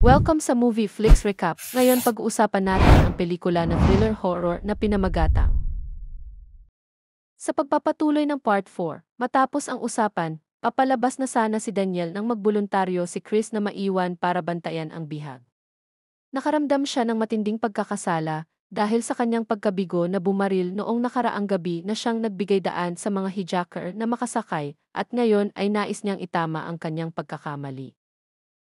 Welcome sa Movie Flix Recap. Ngayon pag-uusapan natin ang pelikula na thriller horror na Pinamagatang. Sa pagpapatuloy ng Part 4, matapos ang usapan, papalabas na sana si Daniel nang magboluntaryo si Chris na maiwan para bantayan ang bihag. Nakaramdam siya ng matinding pagkakasala dahil sa kanyang pagkabigo na bumaril noong nakaraang gabi na siyang nagbigay daan sa mga hijacker na makasakay at ngayon ay nais niyang itama ang kanyang pagkakamali.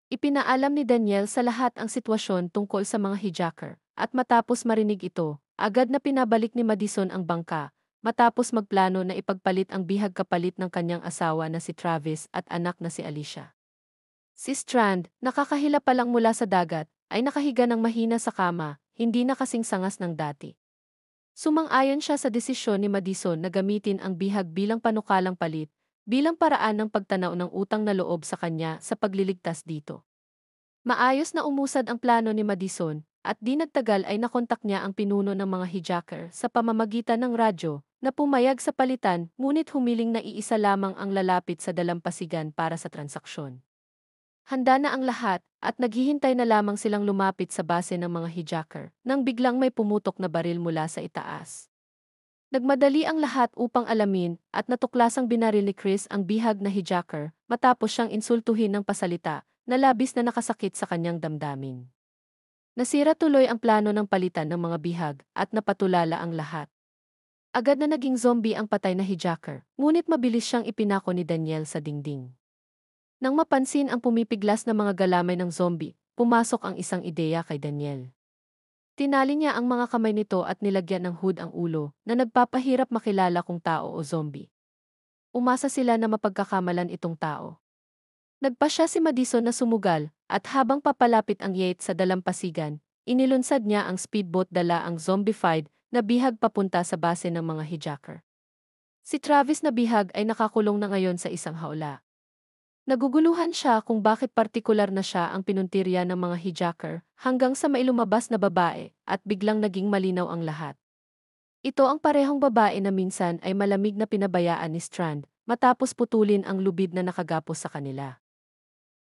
Ipinaalam ni Daniel sa lahat ang sitwasyon tungkol sa mga hijacker, at matapos marinig ito, agad na pinabalik ni Madison ang bangka, matapos magplano na ipagpalit ang bihag kapalit ng kanyang asawa na si Travis at anak na si Alicia. Si Strand, nakakahila pa lang mula sa dagat, ay nakahiga ng mahina sa kama, hindi na kasing sangas ng dati. Sumang-ayon siya sa desisyon ni Madison na gamitin ang bihag bilang panukalang palit, bilang paraan ng pagtanaw ng utang na loob sa kanya sa pagliligtas dito. Maayos na umusad ang plano ni Madison, at di nagtagal ay nakontak niya ang pinuno ng mga hijacker sa pamamagitan ng radyo, na pumayag sa palitan ngunit humiling na iisa lamang ang lalapit sa dalampasigan para sa transaksyon. Handa na ang lahat, at naghihintay na lamang silang lumapit sa base ng mga hijacker, nang biglang may pumutok na baril mula sa itaas. Nagmadali ang lahat upang alamin at natuklasang binaril ni Chris ang bihag na hijacker matapos siyang insultuhin ng pasalita na labis na nakasakit sa kanyang damdamin. Nasira tuloy ang plano ng palitan ng mga bihag at napatulala ang lahat. Agad na naging zombie ang patay na hijacker, ngunit mabilis siyang ipinako ni Daniel sa dingding. Nang mapansin ang pumipiglas na mga galamay ng zombie, pumasok ang isang ideya kay Daniel. Tinali niya ang mga kamay nito at nilagyan ng hood ang ulo na nagpapahirap makilala kung tao o zombie. Umasa sila na mapagkakamalan itong tao. Nagpasya si Madison na sumugal at habang papalapit ang yacht sa dalampasigan, inilunsad niya ang speedboat dala ang zombified na bihag papunta sa base ng mga hijacker. Si Travis na bihag ay nakakulong na ngayon sa isang hawla. Naguguluhan siya kung bakit partikular na siya ang pinuntirya ng mga hijacker hanggang sa mailumabas na babae at biglang naging malinaw ang lahat. Ito ang parehong babae na minsan ay malamig na pinabayaan ni Strand matapos putulin ang lubid na nakagapos sa kanila.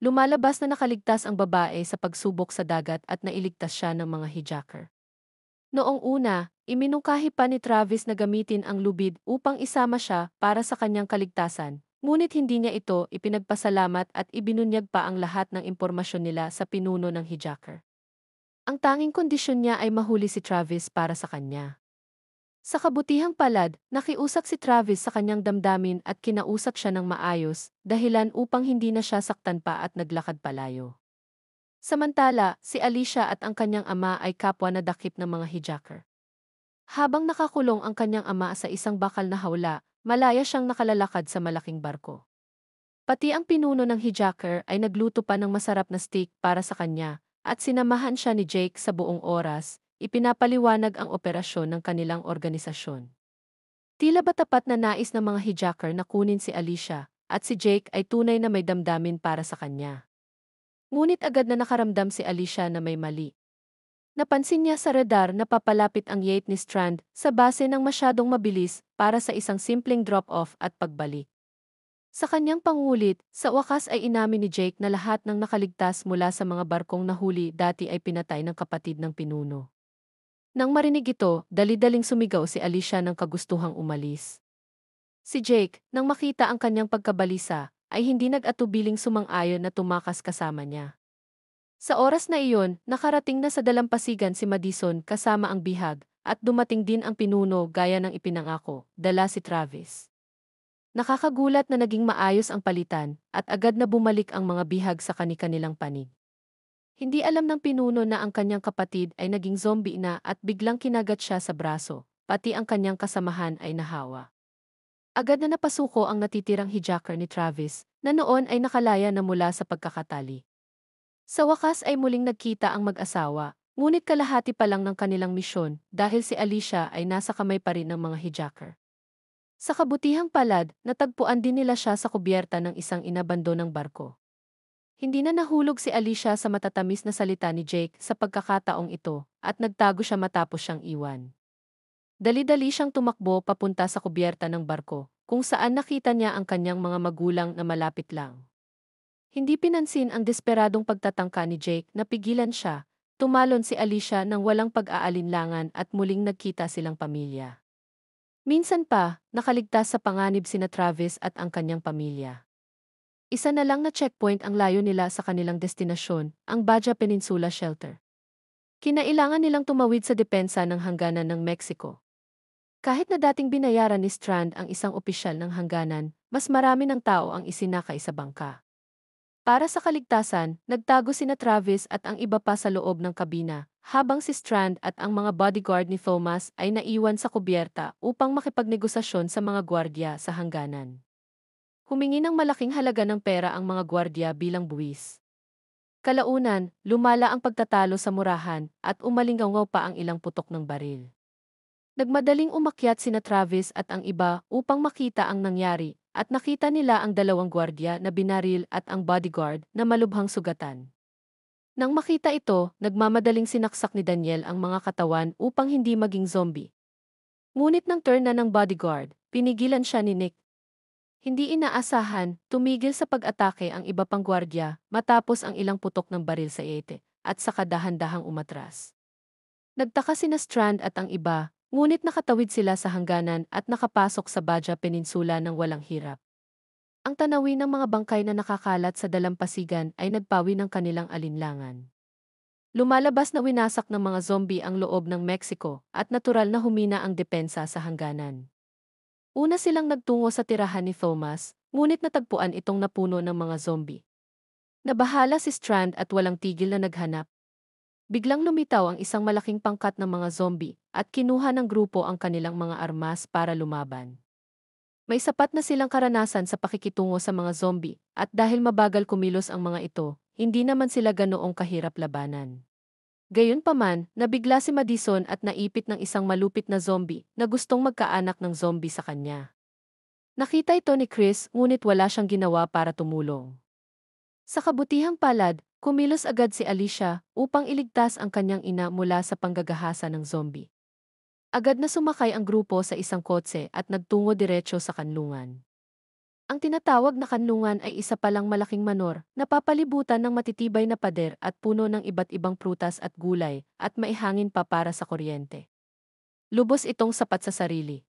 Lumalabas na nakaligtas ang babae sa pagsubok sa dagat at nailigtas siya ng mga hijacker. Noong una, iminungkahi pa ni Travis na gamitin ang lubid upang isama siya para sa kanyang kaligtasan. Ngunit hindi niya ito ipinagpasalamat at ibinunyag pa ang lahat ng impormasyon nila sa pinuno ng hijacker. Ang tanging kondisyon niya ay mahuli si Travis para sa kanya. Sa kabutihang palad, nakiusap si Travis sa kanyang damdamin at kinausap siya ng maayos, dahilan upang hindi na siya saktan pa at naglakad palayo. Samantala, si Alicia at ang kanyang ama ay kapwa na dakip ng mga hijacker. Habang nakakulong ang kanyang ama sa isang bakal na hawla, malaya siyang nakalalakad sa malaking barko. Pati ang pinuno ng hijacker ay nagluto pa ng masarap na steak para sa kanya, at sinamahan siya ni Jake sa buong oras, ipinapaliwanag ang operasyon ng kanilang organisasyon. Tila ba tapat na nais ng mga hijacker na kunin si Alicia, at si Jake ay tunay na may damdamin para sa kanya. Ngunit agad na nakaramdam si Alicia na may mali. Napansin niya sa radar na papalapit ang yacht ni Strand sa base ng masyadong mabilis para sa isang simpleng drop-off at pagbalik. Sa kanyang pangulit, sa wakas ay inamin ni Jake na lahat ng nakaligtas mula sa mga barkong nahuli dati ay pinatay ng kapatid ng pinuno. Nang marinig ito, dali-daling sumigaw si Alicia ng kagustuhang umalis. Si Jake, nang makita ang kanyang pagkabalisa, ay hindi nag-atubiling sumang-ayon na tumakas kasama niya. Sa oras na iyon, nakarating na sa dalampasigan si Madison kasama ang bihag, at dumating din ang pinuno gaya ng ipinangako, dala si Travis. Nakakagulat na naging maayos ang palitan, at agad na bumalik ang mga bihag sa kani-kanilang panig. Hindi alam ng pinuno na ang kanyang kapatid ay naging zombie na at biglang kinagat siya sa braso, pati ang kanyang kasamahan ay nahawa. Agad na napasuko ang natitirang hijacker ni Travis, na noon ay nakalaya na mula sa pagkakatali. Sa wakas ay muling nagkita ang mag-asawa, ngunit kalahati pa lang ng kanilang misyon dahil si Alicia ay nasa kamay pa rin ng mga hijacker. Sa kabutihang palad, natagpuan din nila siya sa kubyerta ng isang inabandonang barko. Hindi na nahulog si Alicia sa matatamis na salita ni Jake sa pagkakataong ito at nagtago siya matapos siyang iwan. Dali-dali siyang tumakbo papunta sa kubyerta ng barko, kung saan nakita niya ang kanyang mga magulang na malapit lang. Hindi pinansin ang desperadong pagtatangka ni Jake na pigilan siya. Tumalon si Alicia nang walang pag-aalinlangan at muling nagkita silang pamilya. Minsan pa, nakaligtas sa panganib sina Travis at ang kanyang pamilya. Isa na lang na checkpoint ang layo nila sa kanilang destinasyon, ang Baja Peninsula Shelter. Kinailangan nilang tumawid sa depensa ng hangganan ng Mexico. Kahit na dating binayaran ni Strand ang isang opisyal ng hangganan, mas marami ng tao ang isinakay sa bangka. Para sa kaligtasan, nagtago sina Travis at ang iba pa sa loob ng kabina, habang si Strand at ang mga bodyguard ni Thomas ay naiwan sa kubyerta upang makipagnegosasyon sa mga gwardya sa hangganan. Humingi ng malaking halaga ng pera ang mga gwardya bilang buwis. Kalaunan, lumala ang pagtatalo sa murahan at umalingaw pa ang ilang putok ng baril. Nagmadaling umakyat sina Travis at ang iba upang makita ang nangyari at nakita nila ang dalawang gwardya na binaril at ang bodyguard na malubhang sugatan. Nang makita ito, nagmamadaling sinaksak ni Daniel ang mga katawan upang hindi maging zombie. Ngunit nang turn na ng bodyguard, pinigilan siya ni Nick. Hindi inaasahan, tumigil sa pag-atake ang iba pang gwardya matapos ang ilang putok ng baril sa ete at saka dahan-dahang umatras. Nagtaka sina Strand at ang iba, ngunit nakatawid sila sa hangganan at nakapasok sa Baja Peninsula ng walang hirap. Ang tanawin ng mga bangkay na nakakalat sa dalampasigan ay nagpawi ng kanilang alinlangan. Lumalabas na winasak ng mga zombie ang loob ng Mexico at natural na humina ang depensa sa hangganan. Una silang nagtungo sa tirahan ni Thomas, ngunit natagpuan itong napuno ng mga zombie. Nabahala si Strand at walang tigil na naghanap. Biglang lumitaw ang isang malaking pangkat ng mga zombie at kinuha ng grupo ang kanilang mga armas para lumaban. May sapat na silang karanasan sa pakikitungo sa mga zombie at dahil mabagal kumilos ang mga ito, hindi naman sila ganoong kahirap labanan. Gayunpaman, nabigla si Madison at naipit ng isang malupit na zombie na gustong magkaanak ng zombie sa kanya. Nakita ito ni Chris ngunit wala siyang ginawa para tumulong. Sa kabutihang palad, kumilos agad si Alicia upang iligtas ang kanyang ina mula sa panggagahasa ng zombie. Agad na sumakay ang grupo sa isang kotse at nagtungo diretso sa kanlungan. Ang tinatawag na kanlungan ay isa palang malaking manor na papalibutan ng matitibay na pader at puno ng iba't ibang prutas at gulay at maihangin pa para sa kuryente. Lubos itong sapat sa sarili.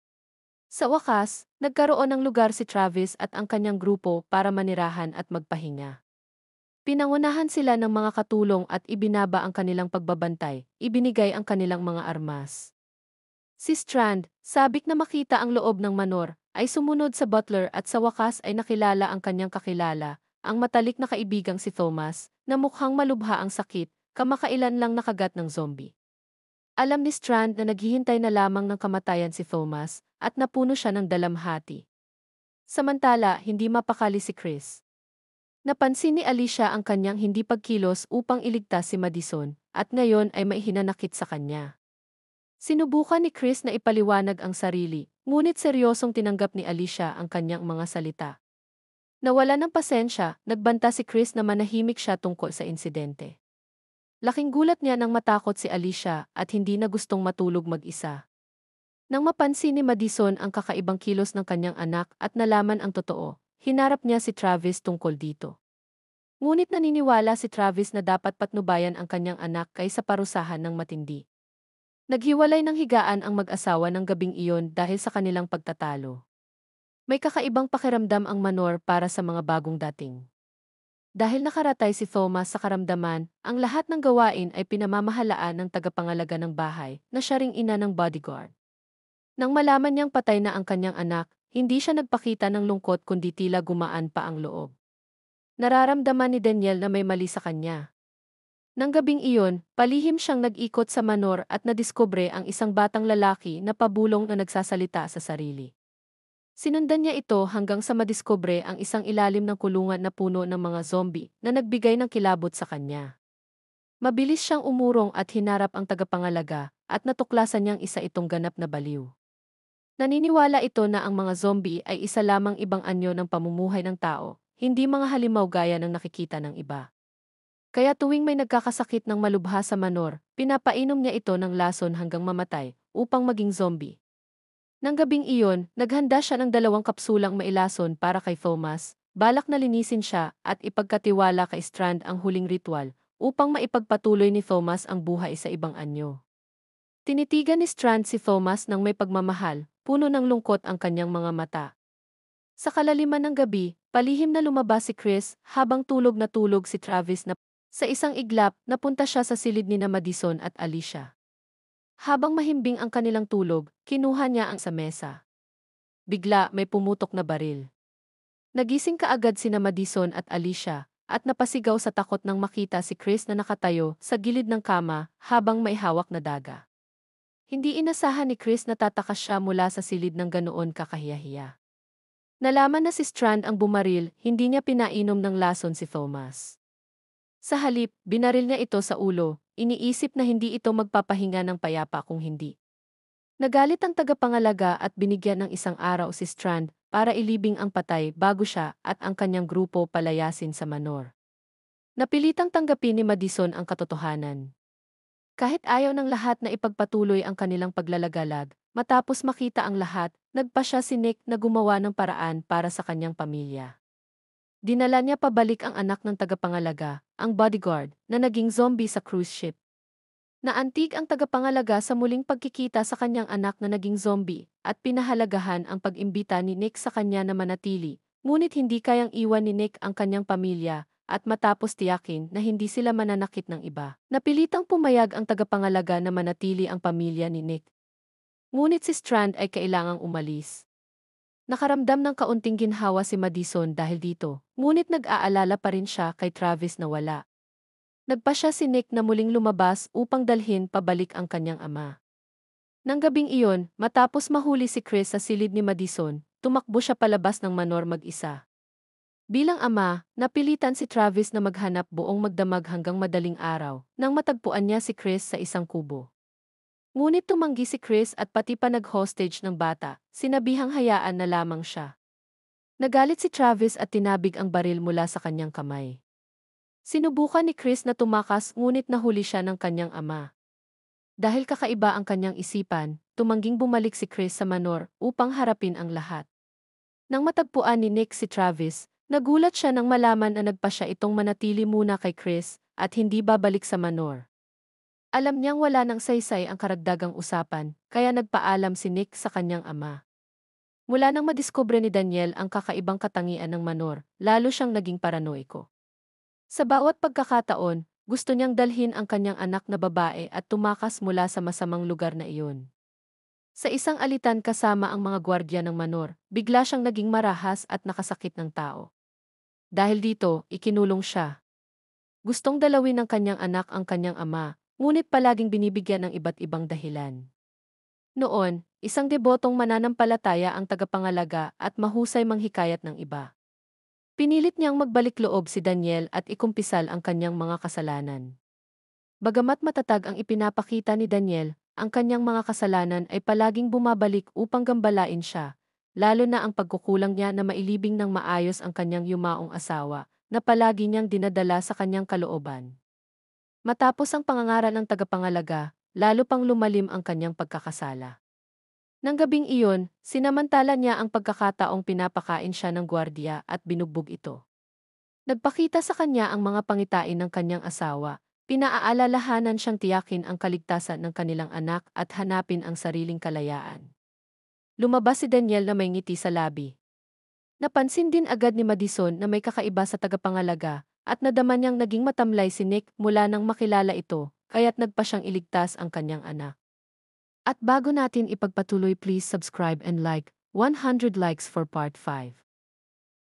Sa wakas, nagkaroon ng lugar si Travis at ang kanyang grupo para manirahan at magpahinga. Pinangunahan sila ng mga katulong at ibinaba ang kanilang pagbabantay, ibinigay ang kanilang mga armas. Si Strand, sabik na makita ang loob ng manor, ay sumunod sa butler at sa wakas ay nakilala ang kanyang kakilala, ang matalik na kaibigang si Thomas, na mukhang malubha ang sakit, kamakailan lang nakagat ng zombie. Alam ni Strand na naghihintay na lamang ng kamatayan si Thomas at napuno siya ng dalamhati. Samantala, hindi mapakali si Chris. Napansin ni Alicia ang kanyang hindi pagkilos upang iligtas si Madison at ngayon ay may hinanakit sa kanya. Sinubukan ni Chris na ipaliwanag ang sarili, ngunit seryosong tinanggap ni Alicia ang kanyang mga salita. Nawala ng pasensya, nagbanta si Chris na manahimik siya tungkol sa insidente. Laking gulat niya nang matakot si Alicia at hindi na gustong matulog mag-isa. Nang mapansin ni Madison ang kakaibang kilos ng kanyang anak at nalaman ang totoo, hinarap niya si Travis tungkol dito. Ngunit naniniwala si Travis na dapat patnubayan ang kanyang anak kaysa parusahan ng matindi. Naghiwalay ng higaan ang mag-asawa ng gabing iyon dahil sa kanilang pagtatalo. May kakaibang pakiramdam ang manor para sa mga bagong dating. Dahil nakaratay si Thomas sa karamdaman, ang lahat ng gawain ay pinamamahalaan ng tagapangalaga ng bahay na siya ring ina ng bodyguard. Nang malaman niyang patay na ang kanyang anak, hindi siya nagpakita ng lungkot kundi tila gumaan pa ang loob. Nararamdaman ni Daniel na may mali sa kanya. Nang gabing iyon, palihim siyang nag-ikot sa manor at nadiskubre ang isang batang lalaki na pabulong na nagsasalita sa sarili. Sinundan niya ito hanggang sa madiskubre ang isang ilalim ng kulungan na puno ng mga zombie na nagbigay ng kilabot sa kanya. Mabilis siyang umurong at hinarap ang tagapangalaga at natuklasan niyang isa itong ganap na baliw. Naniniwala ito na ang mga zombie ay isa lamang ibang anyo ng pamumuhay ng tao, hindi mga halimaw gaya ng nakikita ng iba. Kaya tuwing may nagkakasakit ng malubha sa manor, pinapainom niya ito ng lason hanggang mamatay, upang maging zombie. Nang gabing iyon, naghanda siya ng 2 kapsulang mailason para kay Thomas, balak na linisin siya at ipagkatiwala kay Strand ang huling ritual upang maipagpatuloy ni Thomas ang buhay sa ibang anyo. Tinitigan ni Strand si Thomas ng may pagmamahal, puno ng lungkot ang kanyang mga mata. Sa kalaliman ng gabi, palihim na lumabas si Chris habang tulog na tulog si Travis na sa isang iglap napunta siya sa silid ni na Madison at Alicia. Habang mahimbing ang kanilang tulog, kinuha niya ang sa mesa. Bigla may pumutok na baril. Nagising kaagad sina Madison at Alicia at napasigaw sa takot nang makita si Chris na nakatayo sa gilid ng kama habang may hawak na daga. Hindi inasahan ni Chris na tatakas siya mula sa silid ng ganoon kakahiyahiya. Nalaman na si Strand ang bumaril, hindi niya pinainom ng lason si Thomas. Sa halip, binaril niya ito sa ulo, iniisip na hindi ito magpapahinga ng payapa kung hindi. Nagalit ang tagapangalaga at binigyan ng isang araw si Strand para ilibing ang patay bago siya at ang kanyang grupo palayasin sa Manor. Napilitang tanggapin ni Madison ang katotohanan. Kahit ayaw ng lahat na ipagpatuloy ang kanilang paglalagalag, matapos makita ang lahat, nagpa siya si Nick na gumawa ng paraan para sa kanyang pamilya. Dinala niya pabalik ang anak ng tagapangalaga, ang bodyguard, na naging zombie sa cruise ship. Naantig ang tagapangalaga sa muling pagkikita sa kanyang anak na naging zombie at pinahalagahan ang pag-imbita ni Nick sa kanya na manatili, ngunit hindi kayang iwan ni Nick ang kanyang pamilya at matapos tiyakin na hindi sila mananakit ng iba. Napilitang pumayag ang tagapangalaga na manatili ang pamilya ni Nick. Ngunit si Strand ay kailangang umalis. Nakaramdam ng kaunting ginhawa si Madison dahil dito, ngunit nag-aalala pa rin siya kay Travis na wala. Nagpa siya si Nick na muling lumabas upang dalhin pabalik ang kanyang ama. Nang gabing iyon, matapos mahuli si Chris sa silid ni Madison, tumakbo siya palabas ng Manor mag-isa. Bilang ama, napilitan si Travis na maghanap buong magdamag hanggang madaling araw, nang matagpuan niya si Chris sa isang kubo. Ngunit tumanggi si Chris at pati pa nag-hostage ng bata, sinabihang hayaan na lamang siya. Nagalit si Travis at tinabig ang baril mula sa kanyang kamay. Sinubukan ni Chris na tumakas ngunit nahuli siya ng kanyang ama. Dahil kakaiba ang kanyang isipan, tumangging bumalik si Chris sa Manor upang harapin ang lahat. Nang matagpuan ni Nick si Travis, nagulat siya nang malaman na nagpa siya itong manatili muna kay Chris at hindi babalik sa Manor. Alam niyang wala ng saysay ang karagdagang usapan, kaya nagpaalam si Nick sa kanyang ama. Mula nang madiskubre ni Daniel ang kakaibang katangian ng Manor, lalo siyang naging paranoiko. Sa bawat pagkakataon, gusto niyang dalhin ang kanyang anak na babae at tumakas mula sa masamang lugar na iyon. Sa isang alitan kasama ang mga gwardya ng Manor, bigla siyang naging marahas at nakasakit ng tao. Dahil dito, ikinulong siya. Gustong dalawin ng kanyang anak ang kanyang ama, ngunit palaging binibigyan ng iba't ibang dahilan. Noon, isang debotong mananampalataya ang tagapangalaga at mahusay manghikayat ng iba. Pinilit niyang magbalik loob si Daniel at ikumpisal ang kanyang mga kasalanan. Bagamat matatag ang ipinapakita ni Daniel, ang kanyang mga kasalanan ay palaging bumabalik upang gambalain siya, lalo na ang pagkukulang niya na mailibing ng maayos ang kanyang yumaong asawa, na palagi niyang dinadala sa kanyang kalooban. Matapos ang pangangaral ng tagapangalaga, lalo pang lumalim ang kanyang pagkakasala. Nang gabing iyon, sinamantala niya ang pagkakataong pinapakain siya ng gwardiya at binugbog ito. Nagpakita sa kanya ang mga pangitain ng kanyang asawa, pinaaalalahanan siyang tiyakin ang kaligtasan ng kanilang anak at hanapin ang sariling kalayaan. Lumabas si Daniel na may ngiti sa labi. Napansin din agad ni Madison na may kakaiba sa tagapangalaga at nadama niyang naging matamlay si Nick mula nang makilala ito, kaya't nagpa siyang iligtas ang kanyang anak. At bago natin ipagpatuloy, please subscribe and like, 100 likes for part 5.